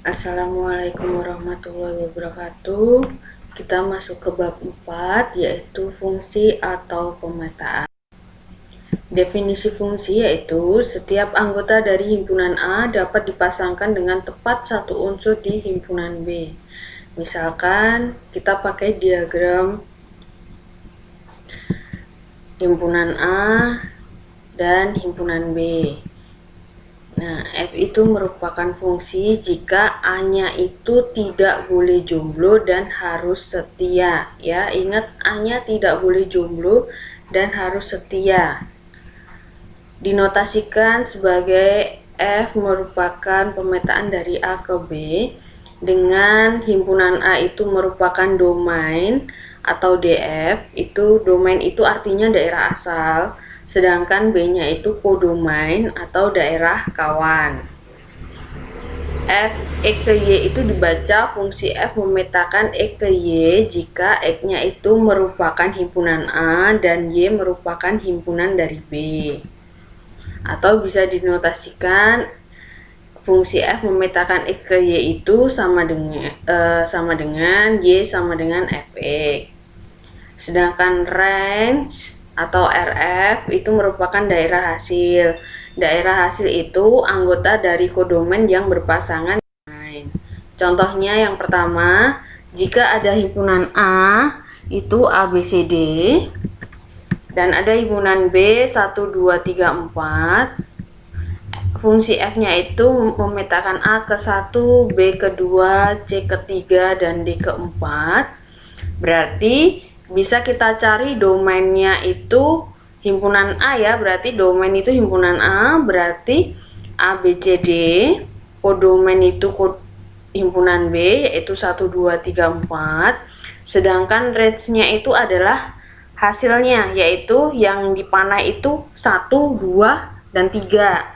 Assalamualaikum warahmatullahi wabarakatuh. Kita masuk ke bab 4, yaitu fungsi atau pemetaan. Definisi fungsi yaitu setiap anggota dari himpunan A dapat dipasangkan dengan tepat satu unsur di himpunan B. Misalkan kita pakai diagram himpunan A dan himpunan B. Nah, F itu merupakan fungsi jika A-nya itu tidak boleh jomblo dan harus setia. Ya, ingat A-nya tidak boleh jomblo dan harus setia. Dinotasikan sebagai F merupakan pemetaan dari A ke B dengan himpunan A itu merupakan domain atau DF. Domain itu artinya daerah asal, sedangkan B-nya itu kodomain atau daerah kawan. F X ke Y itu dibaca fungsi F memetakan X ke Y jika X-nya itu merupakan himpunan A dan Y merupakan himpunan dari B. Atau bisa dinotasikan fungsi F memetakan X ke Y itu sama dengan Y sama dengan Fx. Sedangkan range atau RF itu merupakan daerah hasil. Daerah hasil itu anggota dari kodomain yang berpasangan. Contohnya yang pertama, jika ada himpunan A itu ABCD dan ada himpunan B 1, 2, 3, 4, fungsi F-nya itu memetakan A ke 1, B ke 2, C ke 3, dan D ke 4. Berarti bisa kita cari domainnya itu himpunan A ya, berarti domain itu himpunan A, berarti ABCD, kodomain itu himpunan B yaitu 1, 2, 3, 4. Sedangkan range-nya itu adalah hasilnya, yaitu yang dipanah itu 1, 2, dan 3.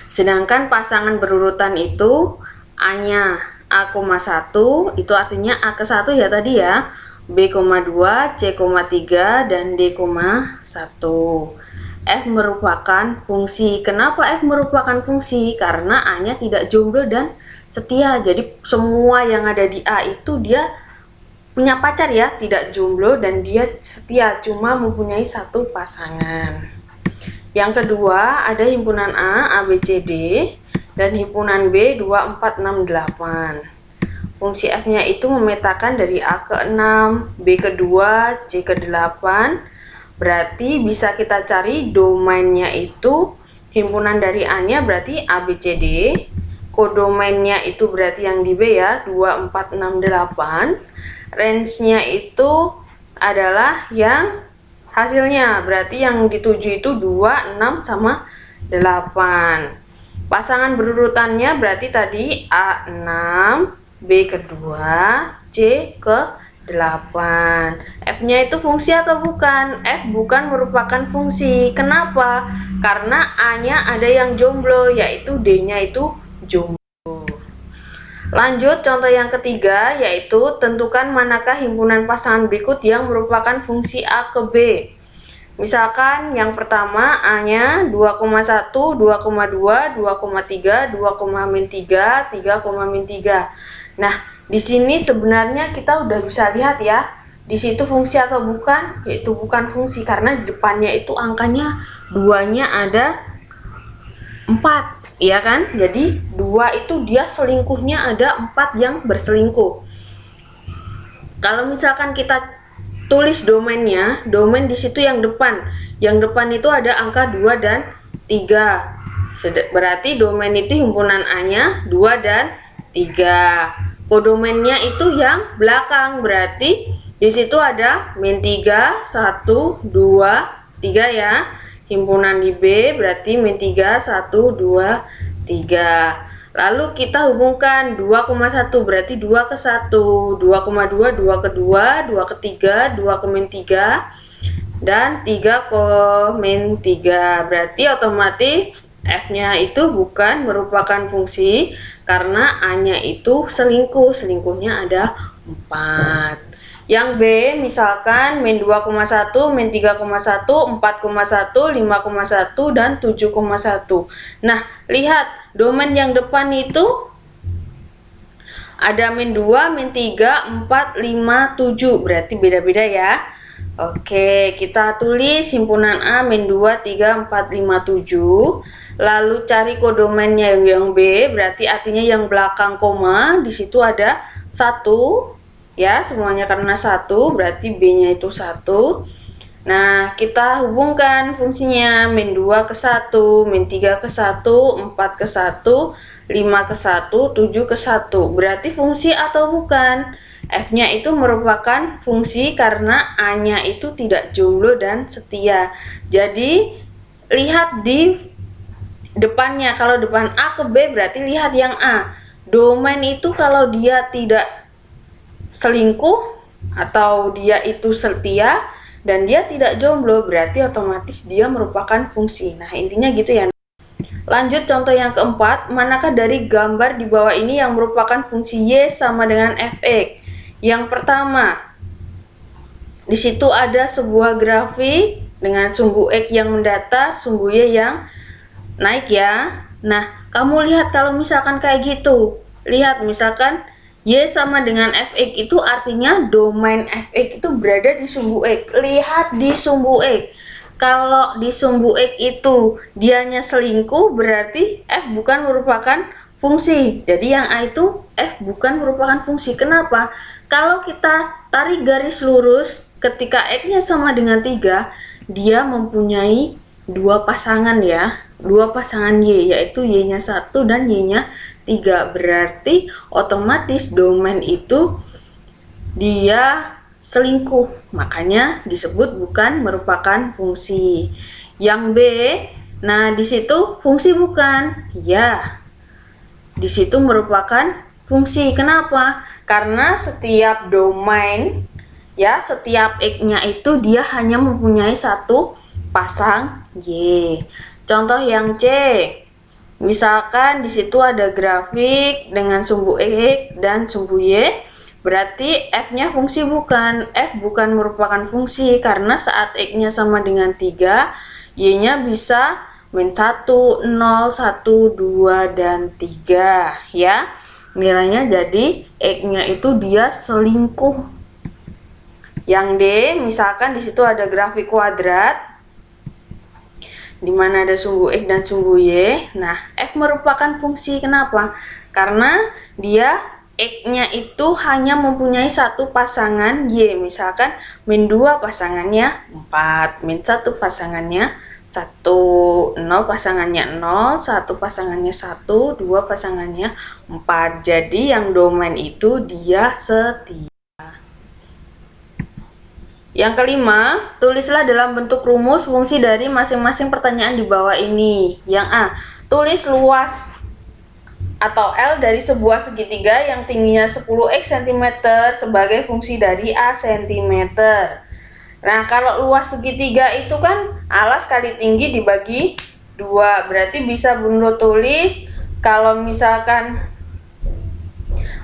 Sedangkan pasangan berurutan itu A-nya A,1 itu artinya A ke 1 ya tadi ya, B,2, C,3, dan D,1. F merupakan fungsi. Kenapa F merupakan fungsi? Karena A-nya tidak jomblo dan setia. Jadi semua yang ada di A itu dia punya pacar ya, tidak jomblo dan dia setia, cuma mempunyai satu pasangan. Yang kedua, ada himpunan A, ABCD, dan himpunan B 2, 4, 6, 8. Fungsi F-nya itu memetakan dari A ke 6, B ke 2, C ke 8. Berarti bisa kita cari domainnya itu himpunan dari A-nya berarti ABCD. Kodomainnya itu berarti yang di B ya, 2, 4, 6, 8. Range-nya itu adalah yang hasilnya, berarti yang dituju itu 2, 6, sama 8. Pasangan berurutannya berarti tadi A6, B ke 2, C ke 8. F-nya itu fungsi atau bukan? F bukan merupakan fungsi. Kenapa? Karena A-nya ada yang jomblo, yaitu D-nya itu jomblo. Lanjut contoh yang ketiga, yaitu tentukan manakah himpunan pasangan berikut yang merupakan fungsi A ke B. Misalkan yang pertama A-nya 2,1, 2,2, 2,3, 2,3, 3,3. Nah, di sini sebenarnya kita udah bisa lihat ya, di situ fungsi atau bukan, yaitu bukan fungsi karena di depannya itu angkanya 2-nya ada 4. Iya kan? Jadi 2 itu dia selingkuhnya ada 4 yang berselingkuh. Kalau misalkan kita tulis domainnya, domain di situ yang depan. Yang depan itu ada angka 2 dan 3. Berarti domain itu himpunan A-nya 2 dan 3. Kodomainnya itu yang belakang. Berarti di situ ada min 3, 1, 2, 3 ya. Himpunan di B berarti min 3, 1, 2, 3. Lalu kita hubungkan 2,1 berarti 2 ke 1, 2,2, 2 ke 2, 2 ke 3, 2 ke min 3, dan 3 ke min 3. Berarti otomatis F-nya itu bukan merupakan fungsi karena A-nya itu selingkuh. Selingkuhnya ada 4. Yang B misalkan min 2,1, min 3,1, 4,1, 5,1, dan 7,1. Nah, lihat domain yang depan itu ada min 2, min 3, 4, 5, 7. Berarti beda-beda ya. Oke, kita tulis himpunan A min 2, 3, 4, 5, 7. Lalu cari kodomennya yang B, berarti artinya yang belakang koma, di situ ada 1. Ya, semuanya karena 1, berarti B-nya itu 1. Nah, kita hubungkan fungsinya min 2 ke 1, min 3 ke 1, 4 ke 1, 5 ke 1, 7 ke 1. Berarti fungsi atau bukan? F-nya itu merupakan fungsi karena A-nya itu tidak jomblo dan setia. Jadi, lihat di depannya. Kalau depan A ke B berarti lihat yang A. Domain itu kalau dia tidak selingkuh atau dia itu setia dan dia tidak jomblo, berarti otomatis dia merupakan fungsi. Nah, intinya gitu ya. Lanjut contoh yang keempat, manakah dari gambar di bawah ini yang merupakan fungsi Y sama dengan Fx? Yang pertama, di situ ada sebuah grafik dengan sumbu X yang mendatar, sumbu Y yang naik ya. Nah, kamu lihat kalau misalkan kayak gitu. Lihat misalkan Y sama dengan Fx itu artinya domain Fx itu berada di sumbu X. Lihat di sumbu X. Kalau di sumbu X itu dianya selingkuh, berarti F bukan merupakan fungsi. Jadi yang A itu F bukan merupakan fungsi. Kenapa? Kalau kita tarik garis lurus ketika X-nya sama dengan 3, dia mempunyai dua pasangan ya. Dua pasangan Y, yaitu Y-nya 1 dan Y-nya 3. Berarti otomatis domain itu dia selingkuh, makanya disebut bukan merupakan fungsi. Yang B, nah di situ fungsi bukan? Ya, di situ merupakan fungsi. Kenapa? Karena setiap domain ya, setiap X-nya itu dia hanya mempunyai satu pasang Y. Contoh yang C, misalkan di situ ada grafik dengan sumbu X dan sumbu Y, berarti F-nya fungsi bukan? F bukan merupakan fungsi karena saat X-nya sama dengan 3, Y-nya bisa min 1, 0, 1, 2, dan 3 ya. Nilainya jadi X-nya itu dia selingkuh. Yang D, misalkan di situ ada grafik kuadrat di mana ada sumbu X dan sumbu Y. Nah, F merupakan fungsi. Kenapa? Karena dia X-nya itu hanya mempunyai satu pasangan Y. Misalkan min 2 pasangannya 4, min 1 pasangannya 1, 0 pasangannya 0, 1 pasangannya 1, 2 pasangannya 4. Jadi yang domain itu dia setia. Yang kelima, tulislah dalam bentuk rumus fungsi dari masing-masing pertanyaan di bawah ini. Yang A, tulis luas atau L dari sebuah segitiga yang tingginya 10x cm sebagai fungsi dari A cm. Nah, kalau luas segitiga itu kan alas kali tinggi dibagi 2. Berarti bisa Bunda tulis kalau misalkan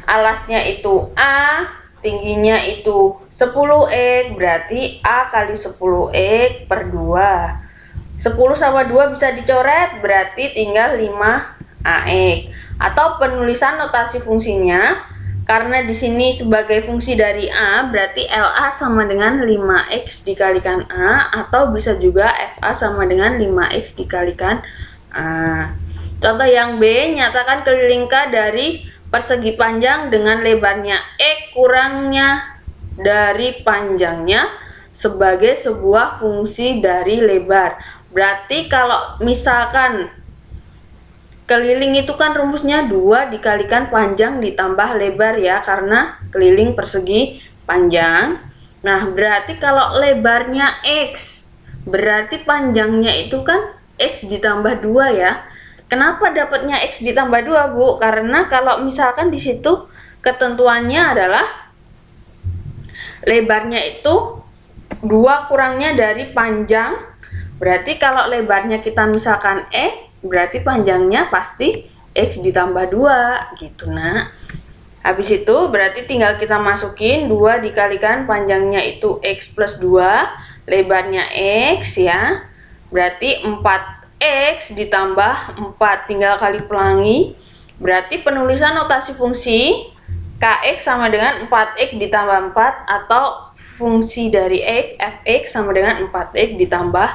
alasnya itu A, tingginya itu 10x, berarti A kali 10x per 2. 10 sama 2 bisa dicoret, berarti tinggal 5AX. Atau penulisan notasi fungsinya, karena di sini sebagai fungsi dari A, berarti LA sama dengan 5X dikalikan A, atau bisa juga FA sama dengan 5X dikalikan A. Contoh yang B, nyatakan keliling K dari persegi panjang dengan lebarnya X kurangnya dari panjangnya sebagai sebuah fungsi dari lebar. Berarti kalau misalkan keliling itu kan rumusnya 2 dikalikan panjang ditambah lebar ya, karena keliling persegi panjang. Nah, berarti kalau lebarnya X, berarti panjangnya itu kan X ditambah 2 ya. Kenapa dapatnya X ditambah 2, Bu? Karena kalau misalkan di situ ketentuannya adalah lebarnya itu 2 kurangnya dari panjang. Berarti kalau lebarnya kita misalkan berarti panjangnya pasti X ditambah 2 gitu, Nak. Habis itu berarti tinggal kita masukin 2 dikalikan panjangnya itu X plus 2, lebarnya X ya. Berarti 4 X ditambah 4, tinggal kali pelangi. Berarti penulisan notasi fungsi Kx sama dengan 4x ditambah 4, atau fungsi dari x, fx sama dengan 4x ditambah